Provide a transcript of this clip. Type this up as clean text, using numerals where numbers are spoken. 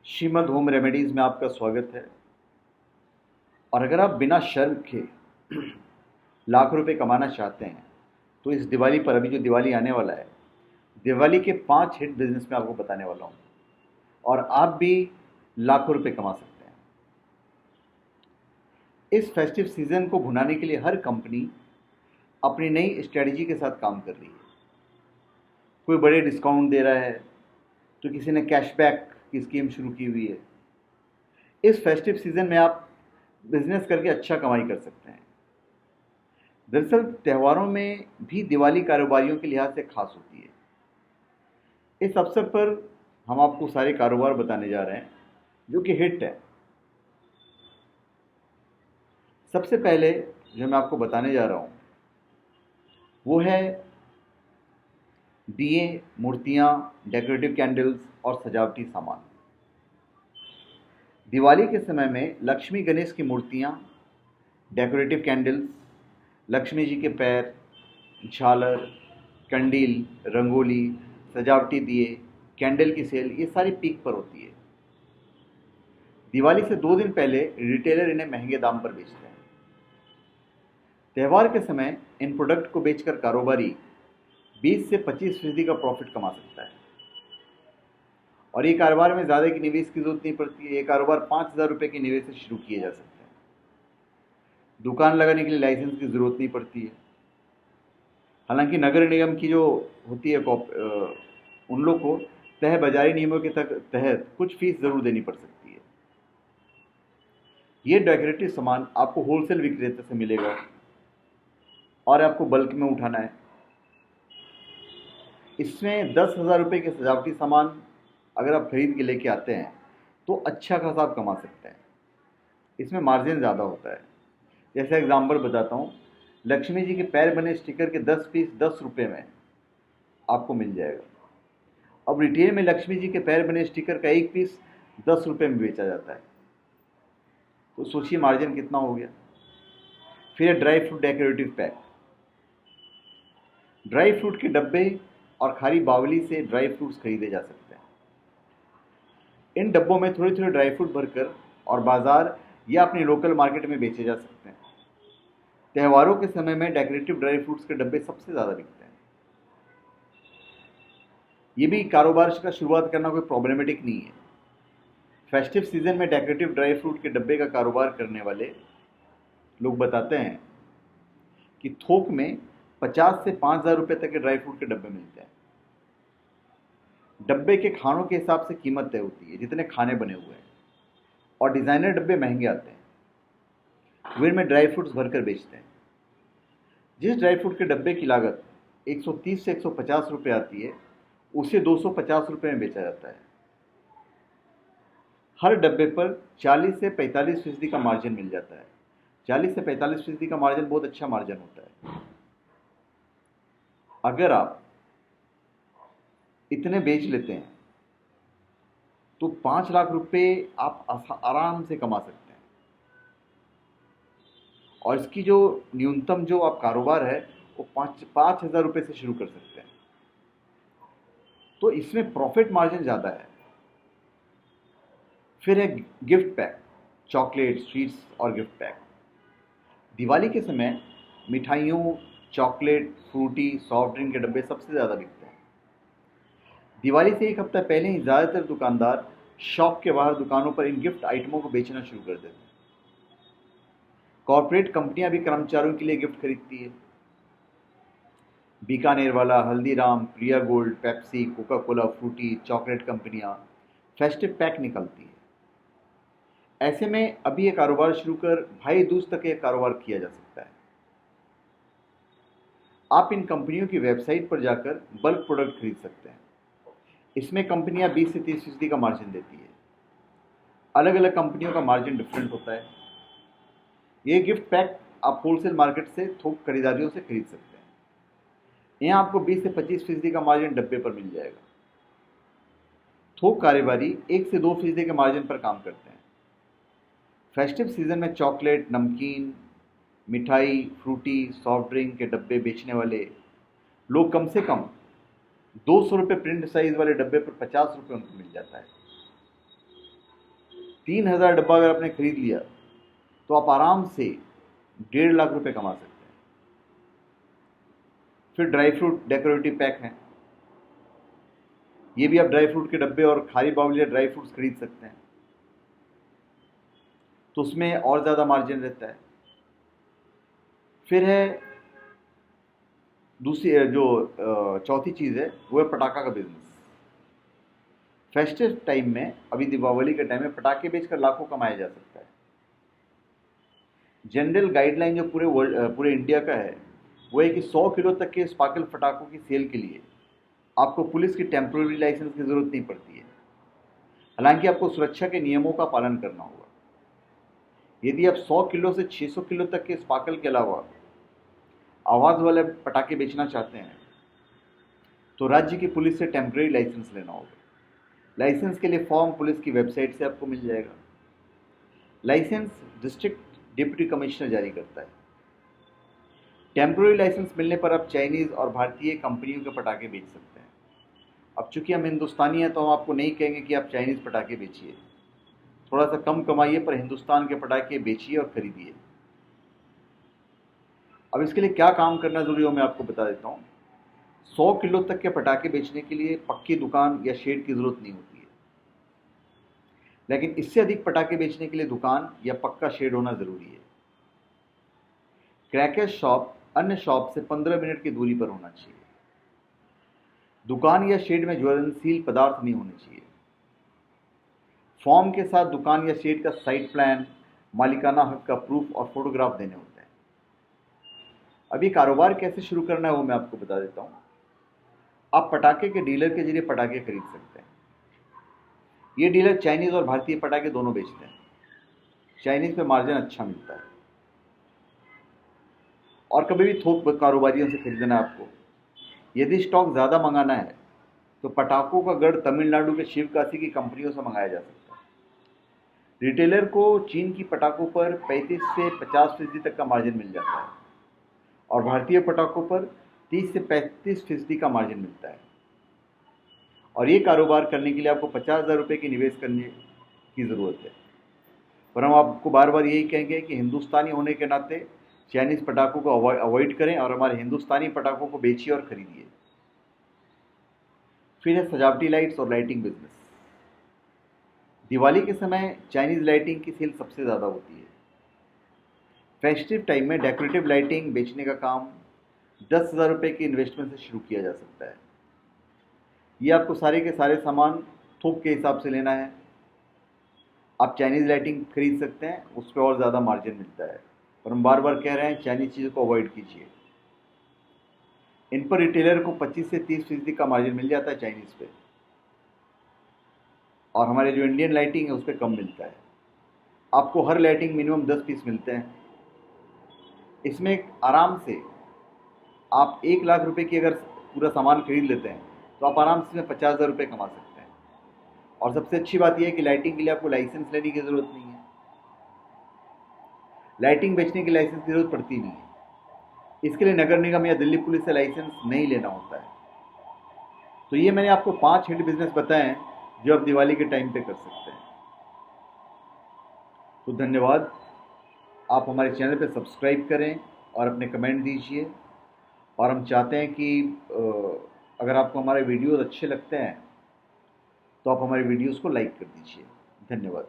Shrimad home remedies में आपका स्वागत है। और अगर आप बिना शर्म के लाख रुपए कमाना चाहते हैं तो इस दिवाली पर, अभी जो दिवाली आने वाला है, दिवाली के 5 हिट बिजनेस में आपको बताने वाला हूँ और आप भी लाखों रुपए कमा सकते हैं। इस फेस्टिव सीजन को भुनाने के लिए हर कंपनी अपनी नई स्ट्रेटजी के साथ काम कर रही है। कोई बड़े डिस्काउंट दे रहा है तो किसी ने कैशबैक की स्कीम शुरू की हुई है। इस फेस्टिव सीजन में आप बिजनेस करके अच्छा कमाई कर सकते हैं। दरअसल त्योहारों में भी दिवाली कारोबारियों के लिहाज से खास होती है। इस अवसर पर हम आपको सारे कारोबार बताने जा रहे हैं जो कि हिट है। सबसे पहले जो मैं आपको बताने जा रहा हूँ वो है दिए, मूर्तियाँ, डेकोरेटिव कैंडल्स और सजावटी सामान। दिवाली के समय में लक्ष्मी गणेश की मूर्तियाँ, डेकोरेटिव कैंडल्स, लक्ष्मी जी के पैर, झालर, कंडील, रंगोली, सजावटी दिए, कैंडल की सेल, ये सारी पीक पर होती है। दिवाली से 2 दिन पहले रिटेलर इन्हें महंगे दाम पर बेचते हैं। त्यौहार के समय इन प्रोडक्ट को बेचकर कारोबारी 20 से 25% का प्रॉफिट कमा सकता है। और ये कारोबार में ज़्यादा की निवेश की जरूरत नहीं पड़ती है। ये कारोबार 5,000 रुपये के निवेश से शुरू किए जा सकते हैं। दुकान लगाने के लिए लाइसेंस की ज़रूरत नहीं पड़ती है। हालांकि नगर निगम की जो होती है उन लोग को तय बाजारी नियमों के तहत कुछ फीस ज़रूर देनी पड़ सकती है। ये डेकोरेटिव सामान आपको होलसेल विक्रेता से मिलेगा और आपको बल्क में उठाना है। इसमें 10,000 रुपये के सजावटी सामान अगर आप खरीद के लेके आते हैं तो अच्छा खासा आप कमा सकते हैं। इसमें मार्जिन ज़्यादा होता है। जैसे एग्जाम्पल बताता हूँ, लक्ष्मी जी के पैर बने स्टिकर के 10 पीस 10 रुपये में आपको मिल जाएगा। अब रिटेल में लक्ष्मी जी के पैर बने स्टिकर का 1 पीस 10 रुपये में बेचा जाता है, तो सोचिए मार्जिन कितना हो गया। फिर dry fruit decorative pack. Dry fruit के डब्बे और खारी बावली से ड्राई फ्रूट्स खरीदे जा सकते हैं। इन डब्बों में थोड़े थोड़े ड्राई फ्रूट भरकर और बाजार या अपनी लोकल मार्केट में बेचे जा सकते हैं। त्योहारों के समय में डेकोरेटिव ड्राई फ्रूट्स के डब्बे सबसे ज़्यादा बिकते हैं। ये भी कारोबार का शुरुआत करना कोई प्रॉब्लमेटिक नहीं है। फेस्टिव सीजन में डेकोरेटिव ड्राई फ्रूट के डब्बे का कारोबार करने वाले लोग बताते हैं कि थोक में 50 से 5,000 रुपये तक के ड्राई फ्रूट के डब्बे मिलते हैं। डब्बे के खानों के हिसाब से कीमत तय होती है, जितने खाने बने हुए हैं, और डिज़ाइनर डब्बे महंगे आते हैं। वे इनमें ड्राई फ्रूट्स भरकर बेचते हैं। जिस ड्राई फ्रूट के डब्बे की लागत 130 से 150 रुपये आती है, उसे 250 रुपये में बेचा जाता है। हर डब्बे पर 40 से 45% का मार्जिन मिल जाता है। 40 से 45% का मार्जिन बहुत अच्छा मार्जिन होता है। अगर आप इतने बेच लेते हैं तो 5 लाख रुपए आप आराम से कमा सकते हैं। और इसकी जो न्यूनतम जो आप कारोबार है वो 5,000 रुपये से शुरू कर सकते हैं, तो इसमें प्रॉफिट मार्जिन ज़्यादा है। फिर है गिफ्ट पैक, चॉकलेट, स्वीट्स और गिफ्ट पैक। दिवाली के समय मिठाइयों, चॉकलेट, फ्रूटी, सॉफ्ट ड्रिंक के डब्बे सबसे ज़्यादा बिकते हैं। दिवाली से 1 हफ्ता पहले ही ज़्यादातर दुकानदार शॉप के बाहर दुकानों पर इन गिफ्ट आइटमों को बेचना शुरू कर देते हैं। कॉर्पोरेट कंपनियां भी कर्मचारियों के लिए गिफ्ट खरीदती है। Bikanervala, Haldiram, Priya Gold, Pepsi, Coca Cola, Frooti, chocolate कंपनियां फेस्टिव पैक निकलती है। ऐसे में अभी ये कारोबार शुरू कर भाई दूज तक ये कारोबार किया जा सकता है। आप इन कंपनियों की वेबसाइट पर जाकर बल्क प्रोडक्ट खरीद सकते हैं। इसमें कंपनियां 20 से 30% का मार्जिन देती है। अलग अलग कंपनियों का मार्जिन डिफरेंट होता है। ये गिफ्ट पैक आप होलसेल मार्केट से थोक खरीदारियों से खरीद सकते हैं। यहाँ आपको 20 से 25% का मार्जिन डब्बे पर मिल जाएगा। थोक कारोबारी 1 से 2% के मार्जिन पर काम करते हैं। फेस्टिव सीजन में चॉकलेट, नमकीन, मिठाई, फ्रूटी, सॉफ्ट ड्रिंक के डब्बे बेचने वाले लोग कम से कम 200 रुपये प्रिंट साइज वाले डब्बे पर 50 रुपये उनको मिल जाता है। 3,000 डब्बा अगर आपने खरीद लिया तो आप आराम से 1.5 लाख रुपए कमा सकते हैं। फिर ड्राई फ्रूट डेकोरेटिव पैक हैं, ये भी आप ड्राई फ्रूट के डब्बे और खाली बाउल या ड्राई फ्रूट्स खरीद सकते हैं, तो उसमें और ज़्यादा मार्जिन रहता है। फिर है दूसरी जो चौथी चीज़ है वो है पटाखा का बिजनेस। फेस्टिव टाइम में, अभी दीपावली के टाइम में पटाखे बेचकर लाखों कमाया जा सकता है। जनरल गाइडलाइन जो पूरे इंडिया का है वो है कि 100 किलो तक के स्पार्कल पटाखों की सेल के लिए आपको पुलिस की टेम्प्रेरी लाइसेंस की ज़रूरत नहीं पड़ती है। हालांकि आपको सुरक्षा के नियमों का पालन करना होगा। यदि आप 100 किलो से 600 किलो तक के स्पार्कल के अलावा आवाज़ वाले पटाखे बेचना चाहते हैं तो राज्य की पुलिस से टेम्प्रेरी लाइसेंस लेना होगा। लाइसेंस के लिए फॉर्म पुलिस की वेबसाइट से आपको मिल जाएगा। लाइसेंस डिस्ट्रिक्ट डिप्टी कमिश्नर जारी करता है। टेम्प्रेरी लाइसेंस मिलने पर आप चाइनीज़ और भारतीय कंपनियों के पटाखे बेच सकते हैं। अब चूंकि हम हिंदुस्तानी हैं तो हम आपको नहीं कहेंगे कि आप चाइनीज़ पटाखे बेचिए, थोड़ा सा कम कमाइए पर हिंदुस्तान के पटाखे बेचिए और खरीदिए। अब इसके लिए क्या काम करना जरूरी हो मैं आपको बता देता हूँ। 100 किलो तक के पटाखे बेचने के लिए पक्की दुकान या शेड की जरूरत नहीं होती है, लेकिन इससे अधिक पटाखे बेचने के लिए दुकान या पक्का शेड होना जरूरी है। क्रैकर शॉप अन्य शॉप से 15 मिनट की दूरी पर होना चाहिए। दुकान या शेड में ज्वलनशील पदार्थ नहीं होने चाहिए। फॉर्म के साथ दुकान या शेड का साइट प्लान, मालिकाना हक का प्रूफ और फोटोग्राफ देने होते हैं। अब ये कारोबार कैसे शुरू करना है वो मैं आपको बता देता हूँ। आप पटाखे के डीलर के जरिए पटाखे खरीद सकते हैं। ये डीलर चाइनीज़ और भारतीय पटाखे दोनों बेचते हैं। चाइनीज़ पे मार्जिन अच्छा मिलता है। और कभी भी थोक कारोबारियों से खरीदना है आपको। यदि स्टॉक ज़्यादा मंगाना है तो पटाखों का गढ़ तमिलनाडु के शिवकाशी की कंपनियों से मंगाया जा सकता है। रिटेलर को चीन की पटाखों पर 35 से 50% तक का मार्जिन मिल जाता है और भारतीय पटाखों पर 30 से 35% का मार्जिन मिलता है। और ये कारोबार करने के लिए आपको 50,000 रुपये की निवेश करने की ज़रूरत है। पर हम आपको बार बार यही कहेंगे कि हिंदुस्तानी होने के नाते चाइनीज़ पटाखों को अवॉइड करें और हमारे हिंदुस्तानी पटाखों को बेचिए और खरीदिए। फिर है सजावटी लाइट्स और लाइटिंग बिजनेस। दिवाली के समय चाइनीज़ लाइटिंग की सेल सबसे ज़्यादा होती है। फेस्टिव टाइम में डेकोरेटिव लाइटिंग बेचने का काम 10,000 रुपये की इन्वेस्टमेंट से शुरू किया जा सकता है। ये आपको सारे के सारे सामान थोक के हिसाब से लेना है। आप चाइनीज़ लाइटिंग खरीद सकते हैं, उस पर और ज़्यादा मार्जिन मिलता है। और हम बार बार कह रहे हैं चाइनीज़ चीज़ों को अवॉइड कीजिए। इन पर रिटेलर को 25 से 30% का मार्जिन मिल जाता है चाइनीज़ पे, और हमारे जो इंडियन लाइटिंग है उस पर कम मिलता है। आपको हर लाइटिंग मिनिमम 10 पीस मिलते हैं। इसमें आराम से आप 1 लाख रुपए की अगर पूरा सामान खरीद लेते हैं तो आप आराम से 50,000 रुपये कमा सकते हैं। और सबसे अच्छी बात यह है कि लाइटिंग के लिए आपको लाइसेंस लेने की ज़रूरत नहीं है। लाइटिंग बेचने की लाइसेंस की ज़रूरत पड़ती नहीं है। इसके लिए नगर निगम या दिल्ली पुलिस से लाइसेंस नहीं लेना होता है। तो ये मैंने आपको 5 हिट बिजनेस बताए हैं जो आप दिवाली के टाइम पे कर सकते हैं। तो धन्यवाद। आप हमारे चैनल पे सब्सक्राइब करें और अपने कमेंट दीजिए। और हम चाहते हैं कि अगर आपको हमारे वीडियोस अच्छे लगते हैं तो आप हमारे वीडियोस को लाइक कर दीजिए। धन्यवाद।